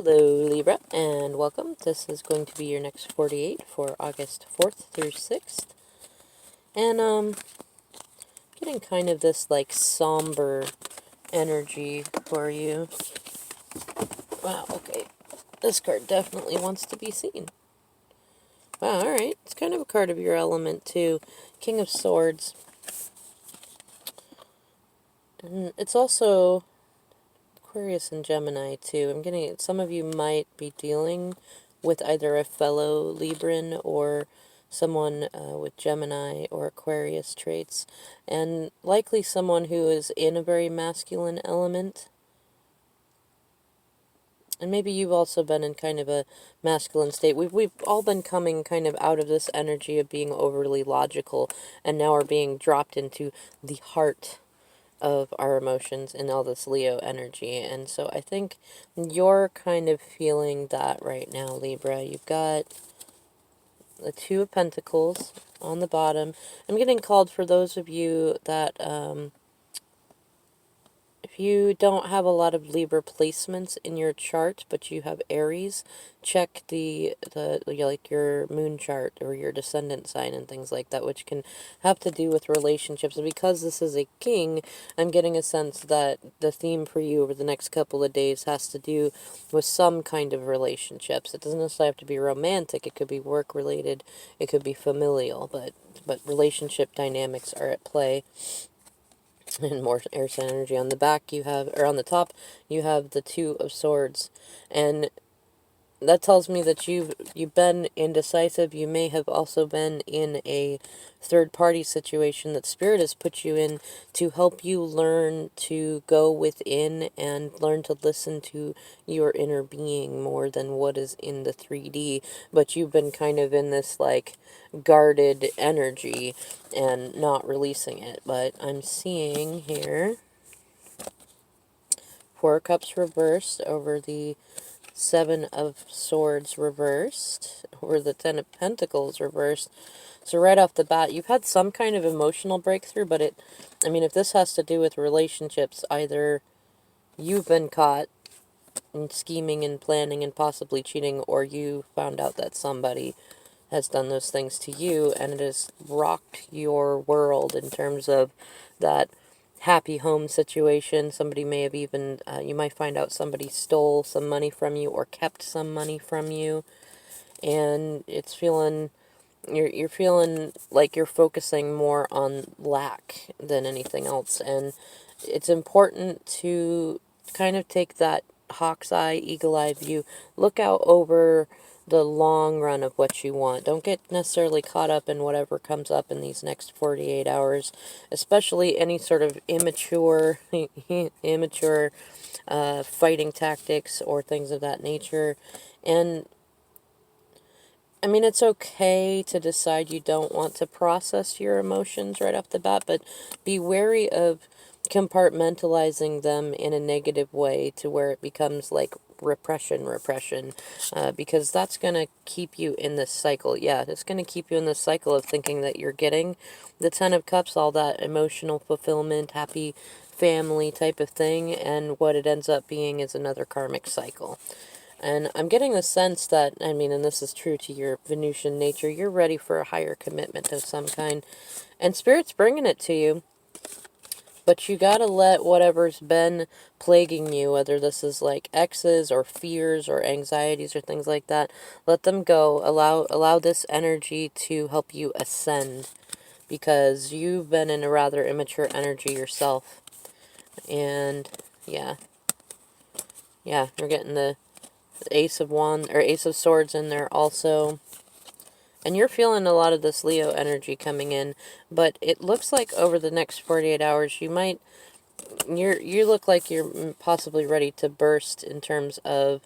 Hello Libra, and welcome. This is going to be your next 48 for August 4th through 6th. And, getting kind of this, like, somber energy for you. Wow, okay. This card definitely wants to be seen. Wow, alright. It's kind of a card of your element, too. King of Swords. And it's also Aquarius and Gemini, too. I'm getting it. Some of you might be dealing with either a fellow Libran or someone with Gemini or Aquarius traits, and likely someone who is in a very masculine element. And maybe you've also been in kind of a masculine state. We've all been coming kind of out of this energy of being overly logical, and now are being dropped into the heart of our emotions and all this Leo energy. And so I think you're kind of feeling that right now, Libra. You've got the Two of Pentacles on the bottom. I'm getting called for those of you that, if you don't have a lot of Libra placements in your chart, but you have Aries, check like your moon chart or your descendant sign and things like that, which can have to do with relationships. And because this is a king, I'm getting a sense that the theme for you over the next couple of days has to do with some kind of relationships. It doesn't necessarily have to be romantic. It could be work related. It could be familial, but relationship dynamics are at play. And more air sign energy. On the back you have, or on the top, you have the Two of Swords. And that tells me that you've been indecisive. You may have also been in a third-party situation that Spirit has put you in to help you learn to go within and learn to listen to your inner being more than what is in the 3D. But you've been kind of in this, like, guarded energy and not releasing it. But I'm seeing here Four of Cups reversed over the Seven of Swords reversed, or the Ten of Pentacles reversed. So right off the bat, you've had some kind of emotional breakthrough, but I mean, if this has to do with relationships, either you've been caught in scheming and planning and possibly cheating, or you found out that somebody has done those things to you, and it has rocked your world in terms of that happy home situation. Somebody may have even, you might find out somebody stole some money from you or kept some money from you, and it's feeling, you're feeling like you're focusing more on lack than anything else. And it's important to kind of take that hawk's eye, eagle eye view, look out over the long run of what you want. Don't get necessarily caught up in whatever comes up in these next 48 hours, especially any sort of immature fighting tactics or things of that nature. And I mean, it's okay to decide you don't want to process your emotions right off the bat, but be wary of compartmentalizing them in a negative way to where it becomes like repression, because that's going to keep you in this cycle. Yeah, it's going to keep you in this cycle of thinking that you're getting the Ten of Cups, all that emotional fulfillment, happy family type of thing, and what it ends up being is another karmic cycle. And I'm getting the sense that, I mean, and this is true to your Venusian nature, you're ready for a higher commitment of some kind. And Spirit's bringing it to you. But you gotta let whatever's been plaguing you, whether this is like exes or fears or anxieties or things like that, let them go. Allow this energy to help you ascend. Because you've been in a rather immature energy yourself. And, yeah. Yeah, you're getting the Ace of Wands, or Ace of Swords in there also. And you're feeling a lot of this Leo energy coming in, but it looks like over the next 48 hours, you look like you're possibly ready to burst in terms of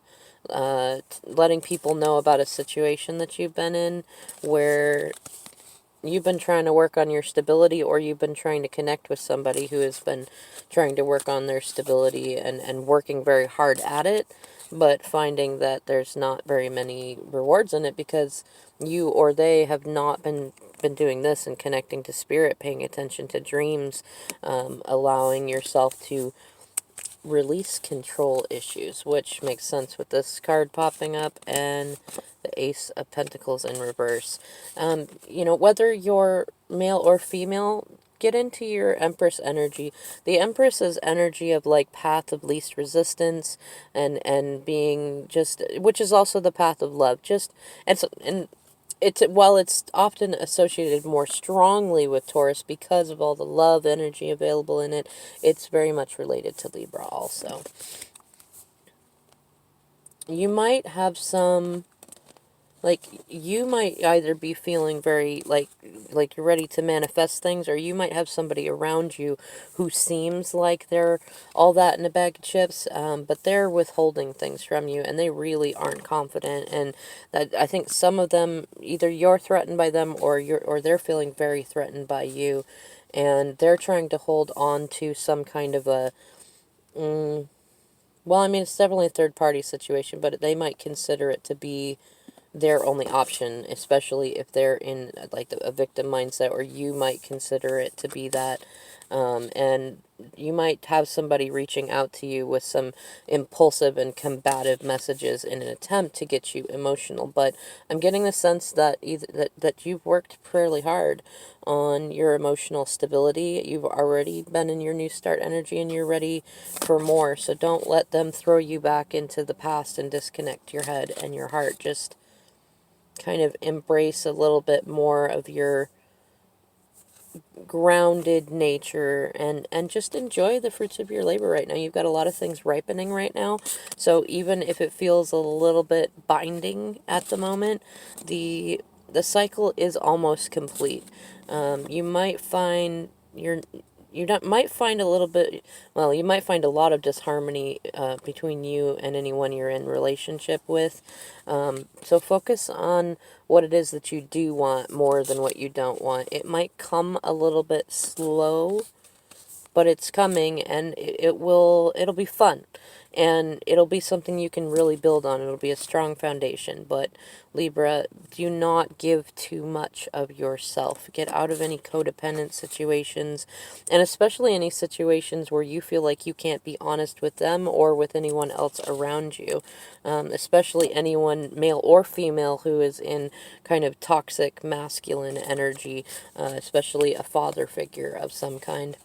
letting people know about a situation that you've been in, where you've been trying to work on your stability, or you've been trying to connect with somebody who has been trying to work on their stability and working very hard at it, but finding that there's not very many rewards in it because you or they have not been doing this and connecting to spirit, paying attention to dreams, allowing yourself to release control issues, which makes sense with this card popping up and the Ace of Pentacles in reverse. Whether you're male or female, get into your Empress energy. The Empress is energy of like path of least resistance, and being just, which is also the path of love. And it's, while it's often associated more strongly with Taurus because of all the love energy available in it, it's very much related to Libra also. You might have some, like, you might either be feeling very like you're ready to manifest things, or you might have somebody around you who seems like they're all that in a bag of chips, but they're withholding things from you, and they really aren't confident. And that, I think some of them, either you're threatened by them, or they're feeling very threatened by you, and they're trying to hold on to some kind of a well, I mean, it's definitely a third party situation, but they might consider it to be their only option, especially if they're in like a victim mindset, or you might consider it to be that. And you might have somebody reaching out to you with some impulsive and combative messages in an attempt to get you emotional. But I'm getting the sense that that you've worked fairly hard on your emotional stability. You've already been in your new start energy, and you're ready for more. So don't let them throw you back into the past and disconnect your head and your heart. Just kind of embrace a little bit more of your grounded nature, and just enjoy the fruits of your labor right now. You've got a lot of things ripening right now, so even if it feels a little bit binding at the moment, the cycle is almost complete. You might find might find a little bit, well, you might find a lot of disharmony between you and anyone you're in relationship with. So focus on what it is that you do want more than what you don't want. It might come a little bit slow, but it's coming, and it'll be fun, and it'll be something you can really build on. It'll be a strong foundation. But Libra, do not give too much of yourself. Get out of any codependent situations, and especially any situations where you feel like you can't be honest with them or with anyone else around you, especially anyone, male or female, who is in kind of toxic masculine energy, especially a father figure of some kind.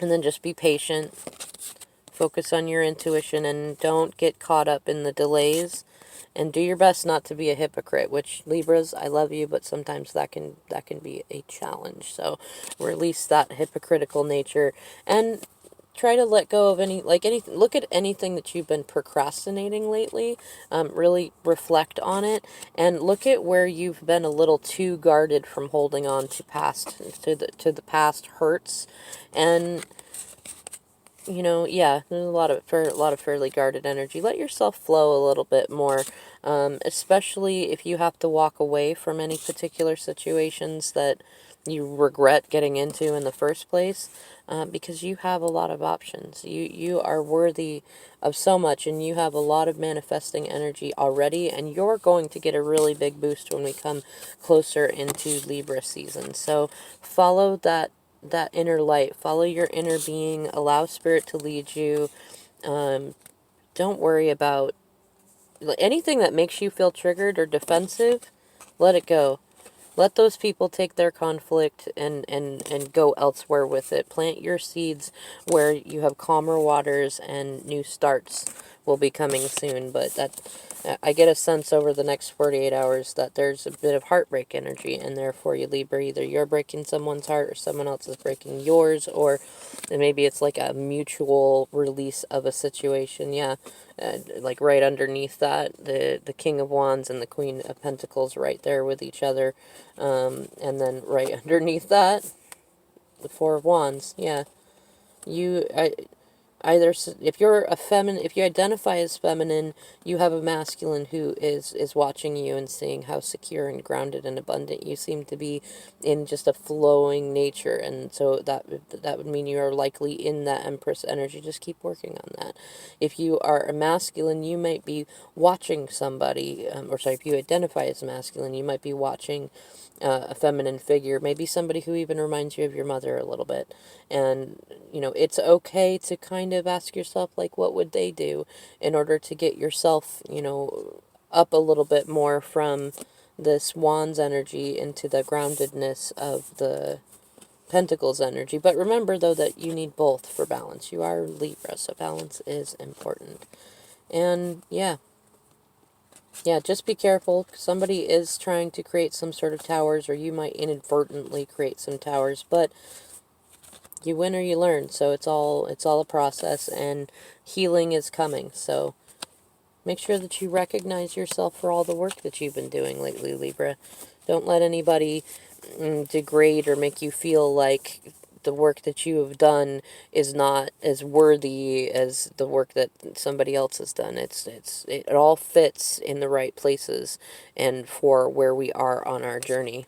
And then just be patient, focus on your intuition, and don't get caught up in the delays. And do your best not to be a hypocrite, which, Libras, I love you, but sometimes that can be a challenge. So release that hypocritical nature, and try to let go of look at anything that you've been procrastinating lately. Really reflect on it, and look at where you've been a little too guarded from holding on to the past hurts. And yeah, there's a lot of fairly guarded energy. Let yourself flow a little bit more, especially if you have to walk away from any particular situations that you regret getting into in the first place, because you have a lot of options. You are worthy of so much, and you have a lot of manifesting energy already, and you're going to get a really big boost when we come closer into Libra season. So follow that inner light, follow your inner being, allow spirit to lead you. Don't worry about anything that makes you feel triggered or defensive. Let it go. Let those people take their conflict and go elsewhere with it. Plant your seeds where you have calmer waters, and new starts will be coming soon. But I get a sense over the next 48 hours that there's a bit of heartbreak energy in there for you, Libra. Either you're breaking someone's heart, or someone else is breaking yours, or maybe it's like a mutual release of a situation. Yeah, like right underneath that, the King of Wands and the Queen of Pentacles right there with each other. And then right underneath that, the Four of Wands. Yeah, either, if you're a feminine, if you identify as feminine, you have a masculine who is watching you and seeing how secure and grounded and abundant you seem to be in just a flowing nature. And so that would mean you are likely in that Empress energy. Just keep working on that. If you are a masculine, you might be watching somebody, or sorry, if you identify as masculine, you might be watching a feminine figure, maybe somebody who even reminds you of your mother a little bit. And it's okay to kind kind of ask yourself, like, what would they do in order to get yourself, up a little bit more from this Wands energy into the groundedness of the Pentacles energy. But remember, though, that you need both for balance. You are Libra, so balance is important. And yeah, just be careful. Somebody is trying to create some sort of towers, or you might inadvertently create some towers, but you win or you learn. So it's all a process, and healing is coming. So make sure that you recognize yourself for all the work that you've been doing lately, Libra. Don't let anybody degrade or make you feel like the work that you have done is not as worthy as the work that somebody else has done. It all fits in the right places and for where we are on our journey.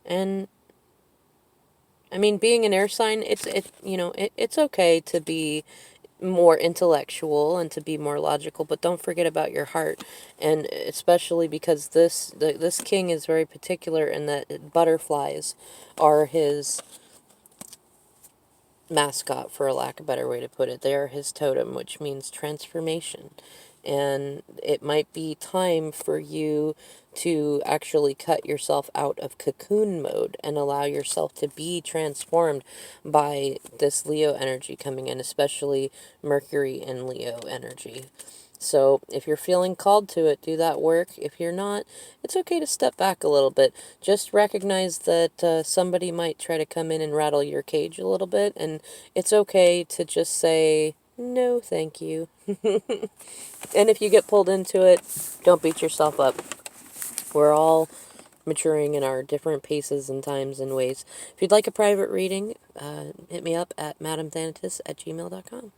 And I mean, being an air sign, it's okay to be more intellectual and to be more logical, but don't forget about your heart. And especially because this king is very particular in that butterflies are his mascot, for a lack of a better way to put it. They are his totem, which means transformation. And it might be time for you to actually cut yourself out of cocoon mode and allow yourself to be transformed by this Leo energy coming in, especially Mercury and Leo energy. So if you're feeling called to it, do that work. If you're not, it's okay to step back a little bit. Just recognize that somebody might try to come in and rattle your cage a little bit, and it's okay to just say, no, thank you. And if you get pulled into it, don't beat yourself up. We're all maturing in our different paces and times and ways. If you'd like a private reading, hit me up at MadameThanatas@gmail.com.